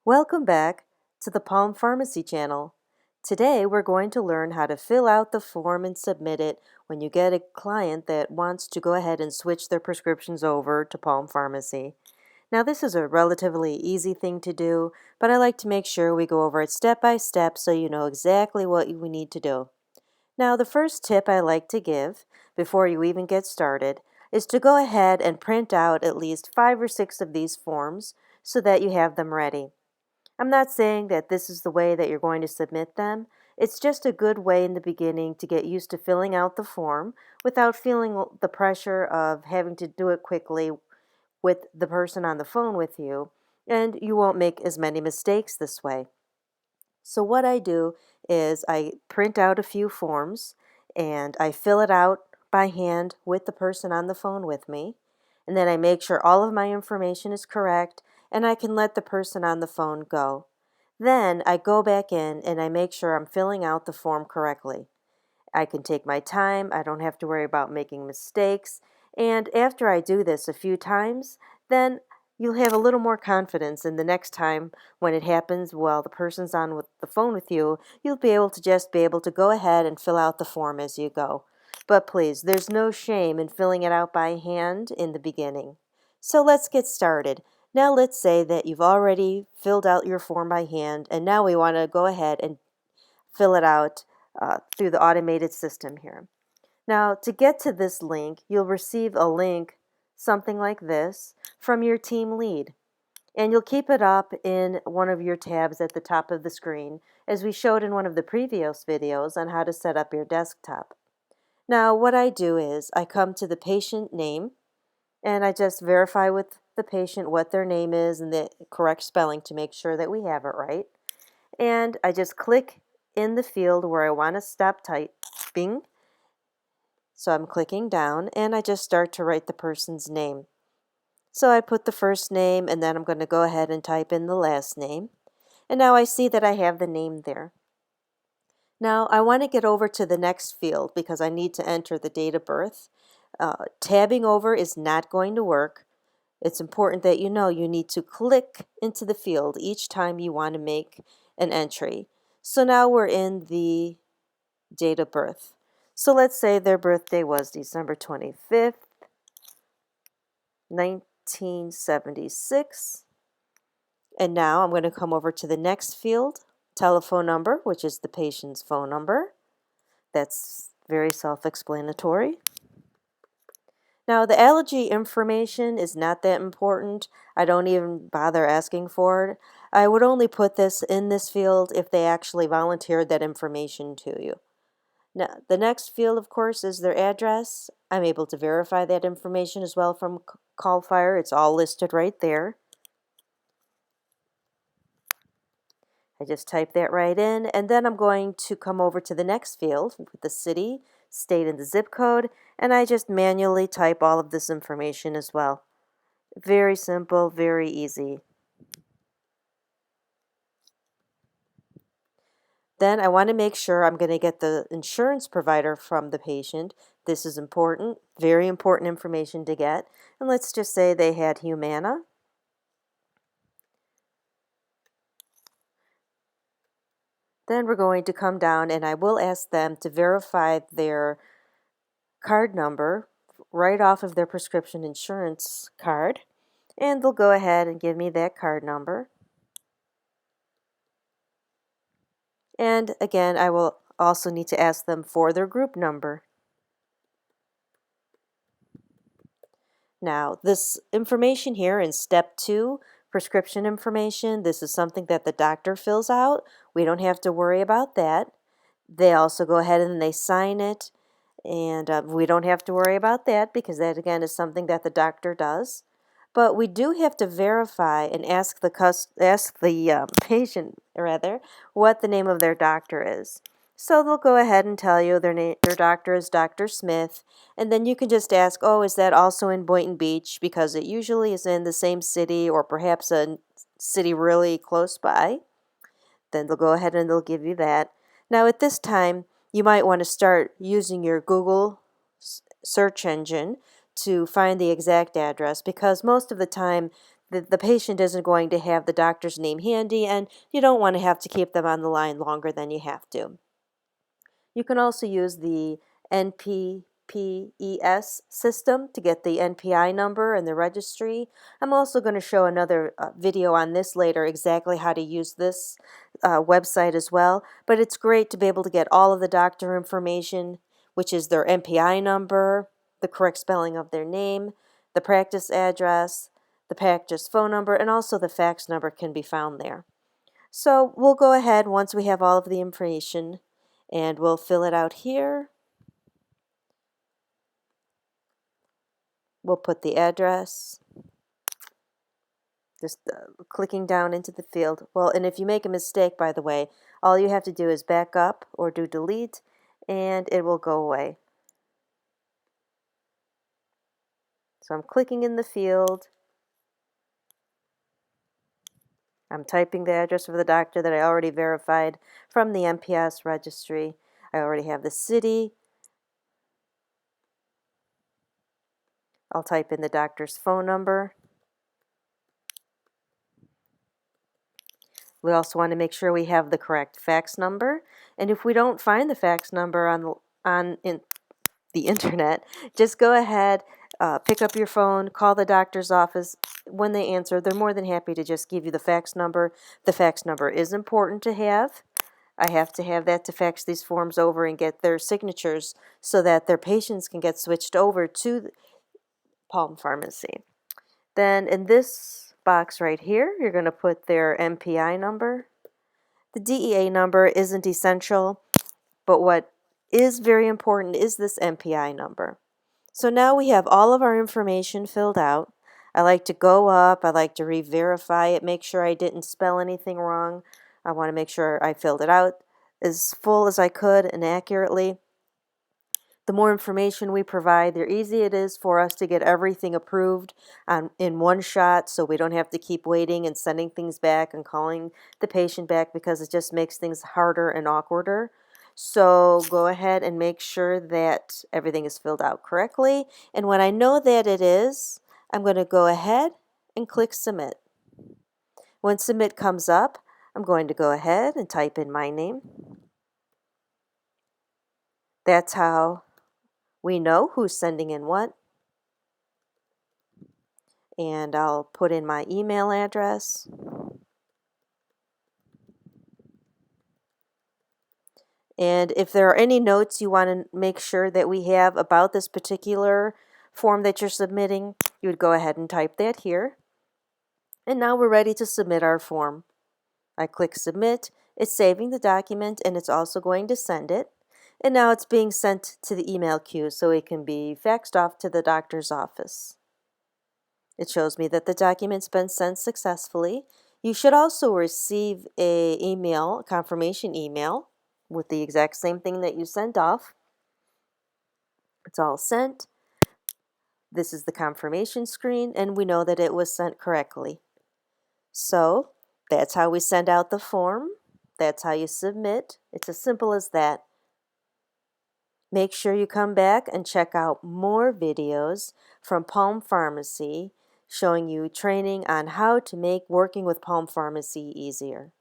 Welcome back to the Palm Pharmacy channel. Today we're going to learn how to fill out the form and submit it when you get a client that wants to go ahead and switch their prescriptions over to Palm Pharmacy. Now this is a relatively easy thing to do, but I like to make sure we go over it step by step so you know exactly what we need to do. Now the first tip I like to give before you even get started is to go ahead and print out at least 5 or 6 of these forms so that you have them ready. I'm not saying that this is the way that you're going to submit them. It's just a good way in the beginning to get used to filling out the form without feeling the pressure of having to do it quickly with the person on the phone with you, and you won't make as many mistakes this way. So what I do is I print out a few forms and I fill it out by hand with the person on the phone with me. And then I make sure all of my information is correct and I can let the person on the phone go. Then I go back in and I make sure I'm filling out the form correctly. I can take my time, I don't have to worry about making mistakes, and after I do this a few times, then you'll have a little more confidence, and the next time when it happens while the person's on with the phone with you, you'll be able to just be able to go ahead and fill out the form as you go. But please, there's no shame in filling it out by hand in the beginning. So let's get started. Now let's say that you've already filled out your form by hand, and now we want to go ahead and fill it out through the automated system here. Now, to get to this link, you'll receive a link, something like this, from your team lead. And you'll keep it up in one of your tabs at the top of the screen, as we showed in one of the previous videos on how to set up your desktop. Now, what I do is I come to the patient name, and I just verify with the patient what their name is and the correct spelling to make sure that we have it right. And I just click in the field where I want to stop typing. So I'm clicking down and I just start to write the person's name. So I put the first name and then I'm going to go ahead and type in the last name. And now I see that I have the name there. Now I want to get over to the next field because I need to enter the date of birth. Tabbing over is not going to work. It's important that you know you need to click into the field each time you want to make an entry. So now we're in the date of birth. So let's say their birthday was December 25th, 1976. And now I'm going to come over to the next field, telephone number, which is the patient's phone number. That's very self-explanatory. Now, the allergy information is not that important. I don't even bother asking for it. I would only put this in this field if they actually volunteered that information to you. Now, the next field, of course, is their address. I'm able to verify that information as well from CallFire. It's all listed right there. I just type that right in, and then I'm going to come over to the next field with the city, state, and the zip code, and I just manually type all of this information as well. Very simple, very easy. Then I want to make sure I'm going to get the insurance provider from the patient. This is important, very important information to get. And let's just say they had Humana. Then we're going to come down and I will ask them to verify their card number right off of their prescription insurance card. And they'll go ahead and give me that card number. And again, I will also need to ask them for their group number. Now, this information here in step 2, prescription information, this is something that the doctor fills out. We don't have to worry about that. They also go ahead and they sign it, and we don't have to worry about that because that again is something that the doctor does. But we do have to verify and ask the patient rather what the name of their doctor is. So they'll go ahead and tell you their doctor is Dr. Smith, and then you can just ask, oh, is that also in Boynton Beach? Because it usually is in the same city or perhaps a city really close by. Then they'll go ahead and they'll give you that. Now at this time, you might want to start using your Google search engine to find the exact address because most of the time the patient isn't going to have the doctor's name handy, and you don't want to have to keep them on the line longer than you have to. You can also use the NPPES system to get the NPI number and the registry. I'm also going to show another video on this later, exactly how to use this website as well. But it's great to be able to get all of the doctor information, which is their NPI number, the correct spelling of their name, the practice address, the practice phone number, and also the fax number can be found there. So we'll go ahead once we have all of the information and we'll fill it out here. We'll put the address, just clicking down into the field. Well, and if you make a mistake, by the way, all you have to do is back up or do delete and it will go away. So I'm clicking in the field. I'm typing the address of the doctor that I already verified from the NPS registry. I already have the city. I'll type in the doctor's phone number. We also want to make sure we have the correct fax number. And if we don't find the fax number on the internet, just go ahead, pick up your phone, call the doctor's office. When they answer, they're more than happy to just give you the fax number. The fax number is important to have. I have to have that to fax these forms over and get their signatures so that their patients can get switched over to Palm Pharmacy. Then in this box right here, you're going to put their NPI number. The DEA number isn't essential, but what is very important is this NPI number. So now we have all of our information filled out. I like to go up, I like to re-verify it, make sure I didn't spell anything wrong. I want to make sure I filled it out as full as I could and accurately. The more information we provide, the easier it is for us to get everything approved in one shot, so we don't have to keep waiting and sending things back and calling the patient back, because it just makes things harder and awkwarder. So go ahead and make sure that everything is filled out correctly. And when I know that it is, I'm going to go ahead and click Submit. When Submit comes up, I'm going to go ahead and type in my name. That's how we know who's sending in what. And I'll put in my email address. And if there are any notes you want to make sure that we have about this particular form that you're submitting, you would go ahead and type that here. And now we're ready to submit our form. I click Submit. It's saving the document and it's also going to send it. And now it's being sent to the email queue so it can be faxed off to the doctor's office. It shows me that the document's been sent successfully. You should also receive a confirmation email with the exact same thing that you sent off. It's all sent. This is the confirmation screen, and we know that it was sent correctly. So that's how we send out the form. That's how you submit. It's as simple as that. Make sure you come back and check out more videos from Palm Pharmacy showing you training on how to make working with Palm Pharmacy easier.